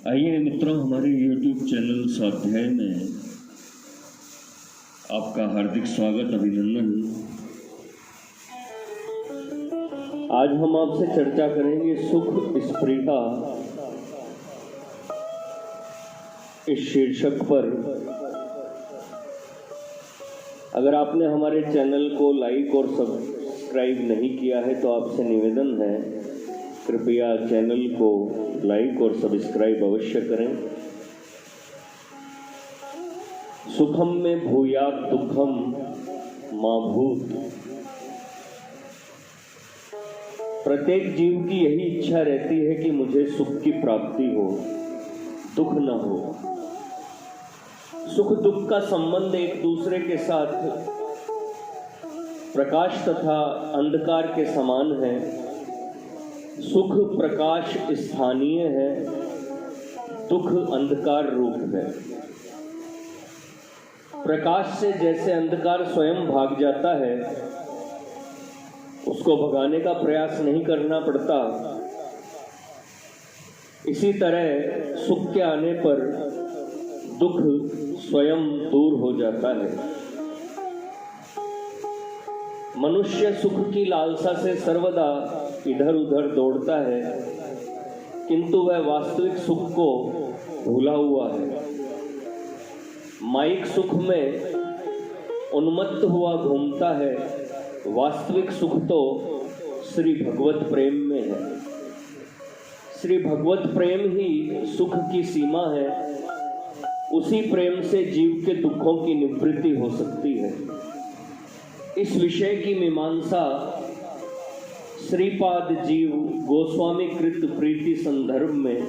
आइए मित्रों, हमारे YouTube चैनल स्वाध्याय में आपका हार्दिक स्वागत, अभिनंदन। आज हम आपसे चर्चा करेंगे सुख स्पृहा इस शीर्षक पर। अगर आपने हमारे चैनल को लाइक और सब्सक्राइब नहीं किया है तो आपसे निवेदन है, कृपया चैनल को लाइक और सब्सक्राइब अवश्य करें। सुखम में भूयात दुखम मा भूत। प्रत्येक जीव की यही इच्छा रहती है कि मुझे सुख की प्राप्ति हो, दुख न हो। सुख दुख का संबंध एक दूसरे के साथ प्रकाश तथा अंधकार के समान है। सुख प्रकाश स्थानीय है, दुख अंधकार रूप है। प्रकाश से जैसे अंधकार स्वयं भाग जाता है, उसको भगाने का प्रयास नहीं करना पड़ता, इसी तरह सुख के आने पर दुख स्वयं दूर हो जाता है। मनुष्य सुख की लालसा से सर्वदा इधर उधर दौड़ता है, किंतु वह वास्तविक सुख को भूला हुआ है। माइक सुख में उन्मत्त हुआ घूमता है, वास्तविक सुख तो श्री भगवत प्रेम में है। श्री भगवत प्रेम ही सुख की सीमा है। उसी प्रेम से जीव के दुखों की निवृत्ति हो सकती है। इस विषय की मीमांसा श्रीपाद जीव गोस्वामी कृत प्रीति संदर्भ में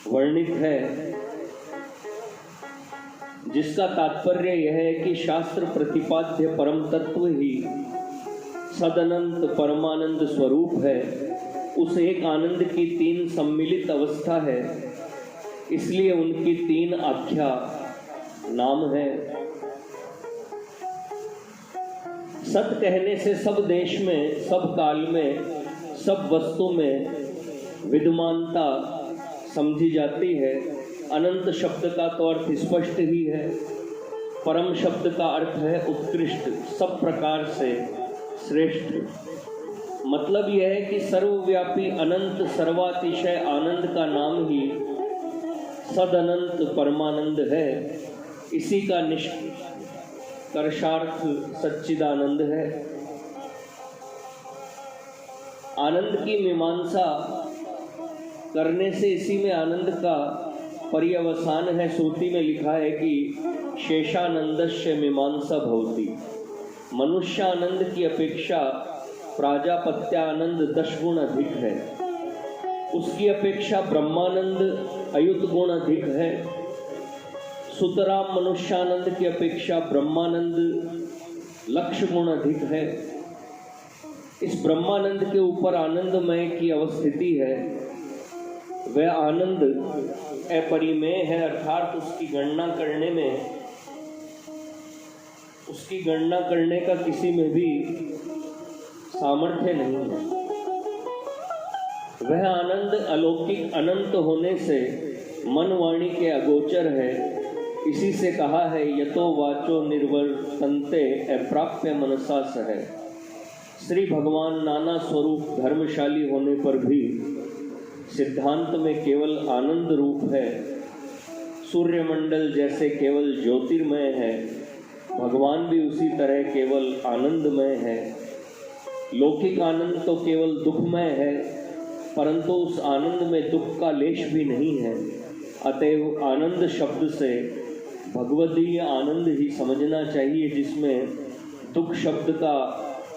वर्णित है, जिसका तात्पर्य यह है कि शास्त्र प्रतिपाद्य परम तत्व ही सदनंत परमानंद स्वरूप है। उस एक आनंद की तीन सम्मिलित अवस्था है, इसलिए उनकी तीन आख्या नाम है। सत कहने से सब देश में, सब काल में, सब वस्तु में विद्यमानता समझी जाती है। अनंत शब्द का तो अर्थ स्पष्ट ही है। परम शब्द का अर्थ है उत्कृष्ट, सब प्रकार से श्रेष्ठ। मतलब यह है कि सर्वव्यापी अनंत सर्वातिशय आनंद का नाम ही सदनंत परमानंद है। इसी का निष्कर्षार्थ सच्चिदानंद है। आनंद की मीमांसा करने से इसी में आनंद का पर्यवसान है। श्रुति में लिखा है कि शेषानंदस्य मीमांसा भवति। मनुष्यानंद की अपेक्षा प्राजापत्यानंद 10 गुण अधिक है। उसकी अपेक्षा ब्रह्मानंद अयुत गुण अधिक है। सुतराम मनुष्यानंद की अपेक्षा ब्रह्मानंद लक्ष गुण अधिक है। इस ब्रह्मानंद के ऊपर आनंदमय की अवस्थिति है। वह आनंद अपरिमेय है, अर्थात उसकी गणना करने का किसी में भी सामर्थ्य नहीं है। वह आनंद अलौकिक अनंत होने से मन वाणी के अगोचर है। इसी से कहा है, यतो वाचो निर्वर्तन्ते अप्राप्य मनसा सह। श्री भगवान नाना स्वरूप धर्मशाली होने पर भी सिद्धांत में केवल आनंद रूप है। सूर्यमंडल जैसे केवल ज्योतिर्मय है, भगवान भी उसी तरह केवल आनंदमय है। लौकिक आनंद तो केवल दुखमय है, परंतु उस आनंद में दुख का लेश भी नहीं है। अतएव आनंद शब्द से भगवदीय आनंद ही समझना चाहिए, जिसमें दुख शब्द का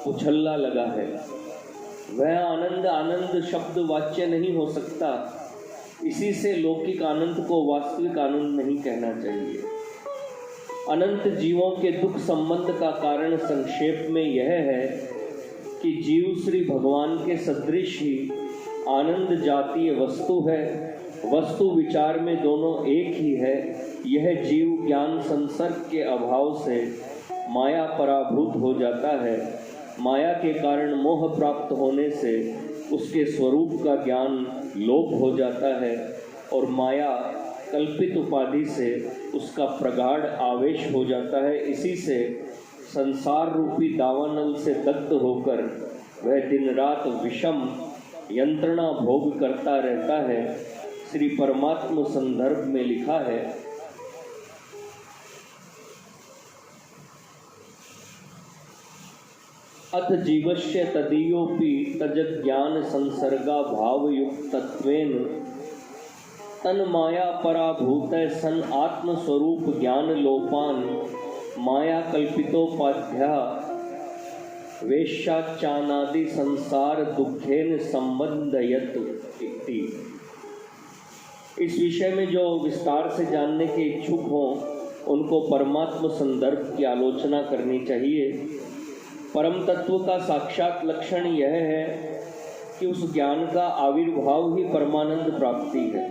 उछल्ला लगा है। वह आनंद आनंद शब्द वाच्य नहीं हो सकता। इसी से लौकिक आनंद को वास्तविक आनंद नहीं कहना चाहिए। अनंत जीवों के दुख संबंध का कारण संक्षेप में यह है कि जीव श्री भगवान के सदृश ही आनंद जातीय वस्तु है। वस्तु विचार में दोनों एक ही है। यह जीव ज्ञान संसर्ग के अभाव से माया पराभूत हो जाता है। माया के कारण मोह प्राप्त होने से उसके स्वरूप का ज्ञान लोप हो जाता है और माया कल्पित उपाधि से उसका प्रगाढ़ आवेश हो जाता है। इसी से संसार रूपी दावानल से दग्ध होकर वह दिन रात विषम यंत्रणा भोग करता रहता है। श्री परमात्म संदर्भ में लिखा है, अथ जीवस्य तदीयोपि तजज्ञान संसर्गा भावयुक्तत्वेन तन्माया पराभूत सन आत्मस्वरूप ज्ञान लोपान माया कल्पितोपाध्या वेश्याचानादि संसार दुखेन संबंधयत इति। इस विषय में जो विस्तार से जानने के इच्छुक हों उनको परमात्म संदर्भ की आलोचना करनी चाहिए। परम तत्व का साक्षात लक्षण यह है कि उस ज्ञान का आविर्भाव ही परमानंद प्राप्ति है।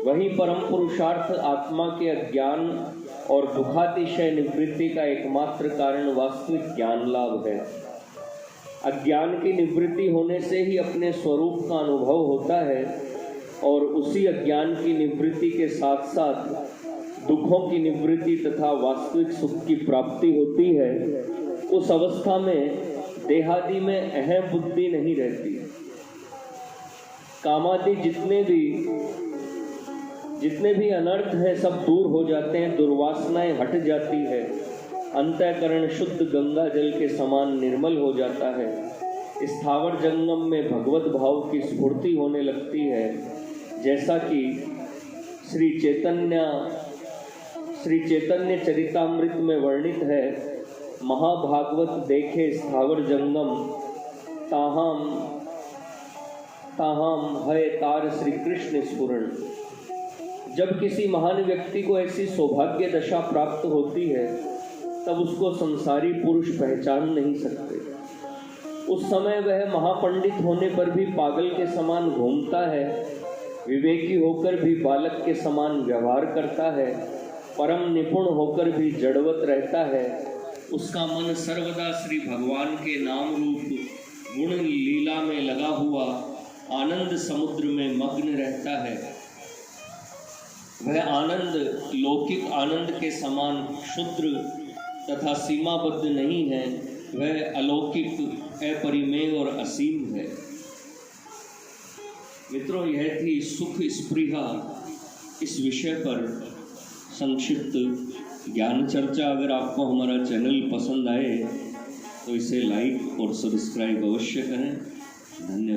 वही परम पुरुषार्थ आत्मा के अज्ञान और दुखातिशय निवृत्ति का एकमात्र कारण वास्तविक ज्ञान लाभ है। अज्ञान की निवृत्ति होने से ही अपने स्वरूप का अनुभव होता है और उसी अज्ञान की निवृत्ति के साथ साथ दुखों की निवृत्ति तथा वास्तविक सुख की प्राप्ति होती है। उस अवस्था में देहादि में अहम बुद्धि नहीं रहती। कामादि जितने भी अनर्थ हैं सब दूर हो जाते हैं, दुर्वासनाएं हट जाती है, अंतःकरण शुद्ध गंगा जल के समान निर्मल हो जाता है। स्थावर जंगम में भगवत भाव की स्फूर्ति होने लगती है। जैसा कि श्री चैतन्य चरितामृत में वर्णित है, महाभागवत देखे स्थावर जंगम ताहाम है तार श्री कृष्ण स्फुरण। जब किसी महान व्यक्ति को ऐसी सौभाग्य दशा प्राप्त होती है तब उसको संसारी पुरुष पहचान नहीं सकते। उस समय वह महापंडित होने पर भी पागल के समान घूमता है, विवेकी होकर भी बालक के समान व्यवहार करता है, परम निपुण होकर भी जड़वत रहता है। उसका मन सर्वदा श्री भगवान के नाम रूप गुण लीला में लगा हुआ आनंद समुद्र में मग्न रहता है। वह आनंद लौकिक आनंद के समान क्षुद्र तथा सीमाबद्ध नहीं है, वह अलौकिक, अपरिमेय और असीम है। मित्रों, यह थी सुख स्पृहा इस विषय पर संक्षिप्त ज्ञान चर्चा। अगर आपको हमारा चैनल पसंद आए तो इसे लाइक और सब्सक्राइब अवश्य करें। धन्यवाद।